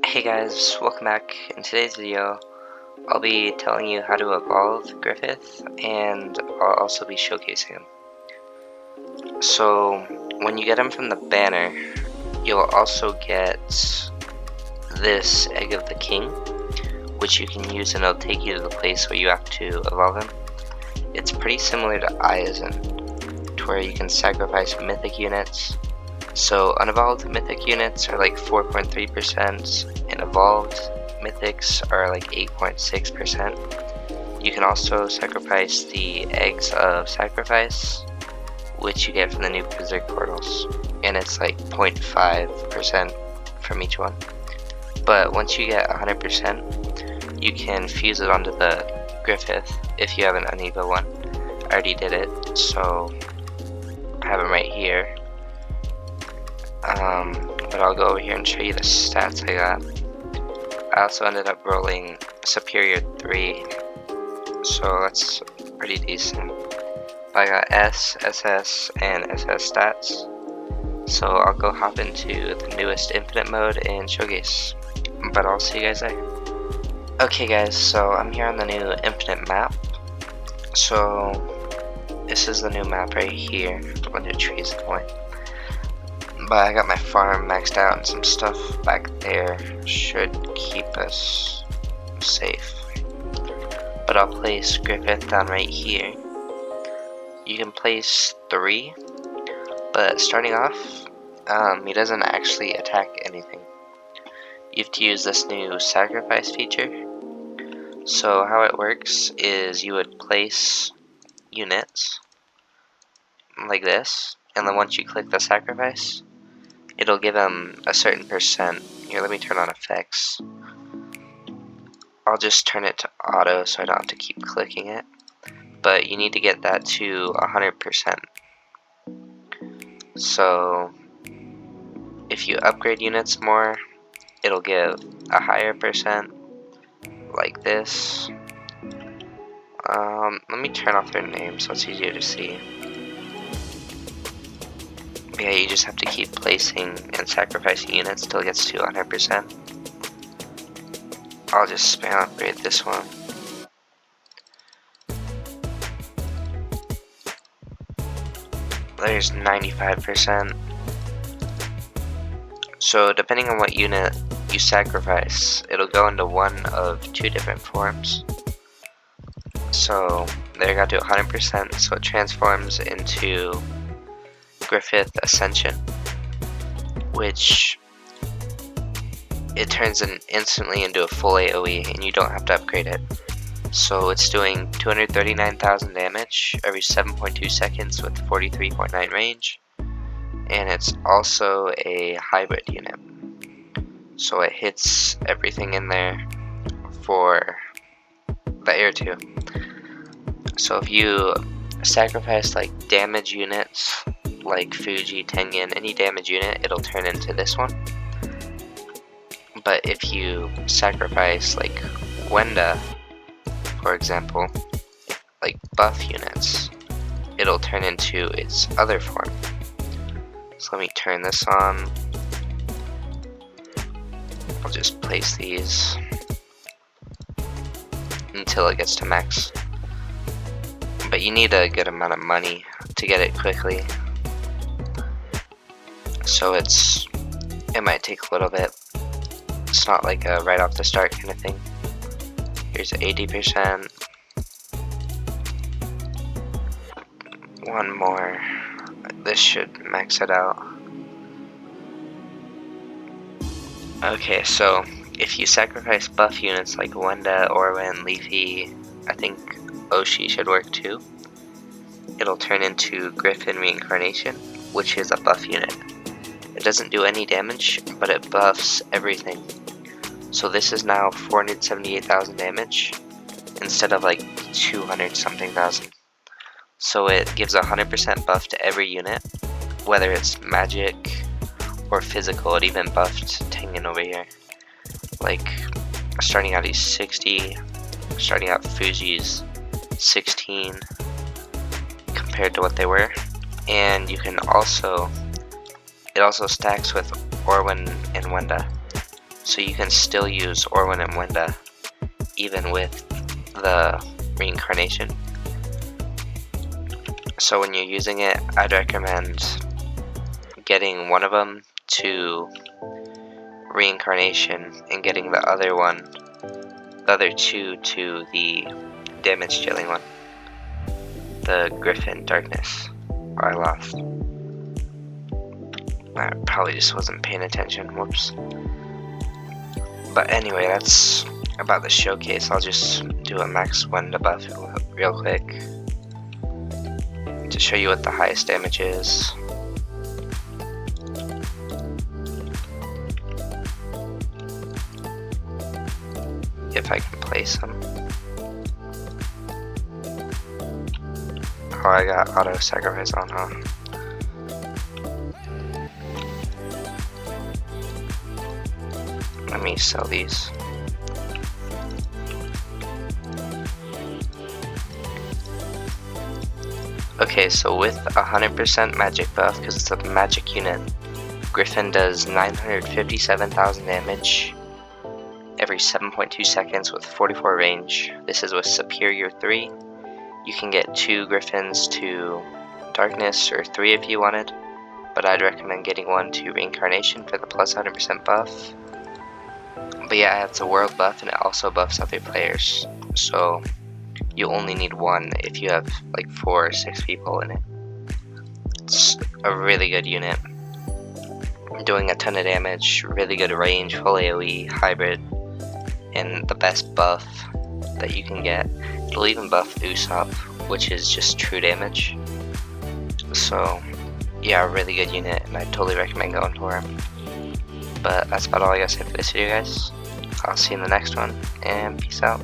Hey guys, welcome back. In today's video, I'll be telling you how to evolve Griffith, and I'll also be showcasing him. So, when you get him from the banner, you'll also get this Egg of the King, which you can use and it'll take you to the place where you have to evolve him. It's pretty similar to Eisen, to where you can sacrifice mythic units. So unevolved mythic units are like 4.3%, and evolved mythics are like 8.6%. You can also sacrifice the eggs of sacrifice, which you get from the new Berserk portals, and it's like 0.5% from each one. But once you get 100%, you can fuse it onto the Griffith if you have an unevo one. I already did it, so I have him right here. But I'll go over here and show you the stats I got. I also ended up rolling Superior 3, so that's pretty decent. I got S, SS, and SS stats. So I'll go hop into the newest Infinite mode and showcase. But I'll see you guys there. Okay guys, so I'm here on the new Infinite map. So this is the new map right here. A new trees in the way. But I got my farm maxed out and some stuff back there should keep us safe. But I'll place Griffith down right here. You can place 3, but starting off, he doesn't actually attack anything. You have to use this new sacrifice feature. So how it works is you would place units like this, and then once you click the sacrifice, it'll give them a certain percent. Here, let me turn on effects. I'll just turn it to auto so I don't have to keep clicking it. But you need to get that to 100%. So if you upgrade units more, it'll give a higher percent, like this. Let me turn off their names so it's easier to see. Yeah, you just have to keep placing and sacrificing units till it gets to 100%. I'll just spam upgrade this one. There's 95%. So depending on what unit you sacrifice, it'll go into one of 2 different forms. So there, I got to 100%, so it transforms into Griffith Ascension, which it turns instantly into a full AoE and you don't have to upgrade it. So it's doing 239,000 damage every 7.2 seconds with 43.9 range, and it's also a hybrid unit, so it hits everything in there for the air too. So if you sacrifice like damage units like Fuji, Tengen, any damage unit, it'll turn into this one. But if you sacrifice like Wenda, for example, like buff units, it'll turn into its other form. So let me turn this on. I'll just place these until it gets to max. But you need a good amount of money to get it quickly. So it might take a little bit. It's not like a right off the start kind of thing. Here's 80%. One more. This should max it out. Okay, so if you sacrifice buff units like Wenda, Orwen, Leafy, I think Oshi should work too, it'll turn into Griffin Reincarnation, which is a buff unit. It doesn't do any damage, but it buffs everything. So this is now 478,000 damage instead of like 200 something thousand. So it gives a 100% buff to every unit, whether it's magic or physical. It even buffed Tengen over here. Like starting out he's 60, starting out Fuji's 16 compared to what they were. And you can also, it also stacks with Orwen and Wenda. so you can still use Orwin and Wenda even with the reincarnation. So when you're using it, I'd recommend getting one of them to reincarnation and getting the other two to the damage dealing one, the Griffin Darkness. I lost. I probably just wasn't paying attention, whoops. But anyway, that's about the showcase. I'll just do a max Wenda buff real quick to show you what the highest damage is. If I can place them. Oh, I got auto sacrifice on, huh? Let me sell these. Okay, so with 100% magic buff, because it's a magic unit, Griffin does 957,000 damage every 7.2 seconds with 44 range. This is with Superior 3. You can get 2 Griffins to Darkness, or 3 if you wanted, but I'd recommend getting 1 to Reincarnation for the plus 100% buff. But yeah, it's a world buff and it also buffs other players, so you only need 1 if you have like 4 or 6 people in it. It's a really good unit, doing a ton of damage, really good range, full AoE, hybrid, and the best buff that you can get. It'll even buff Usopp, which is just true damage. So yeah, a really good unit, and I totally recommend going for him. But that's about all I gotta say for this video, guys. I'll see you in the next one, and peace out.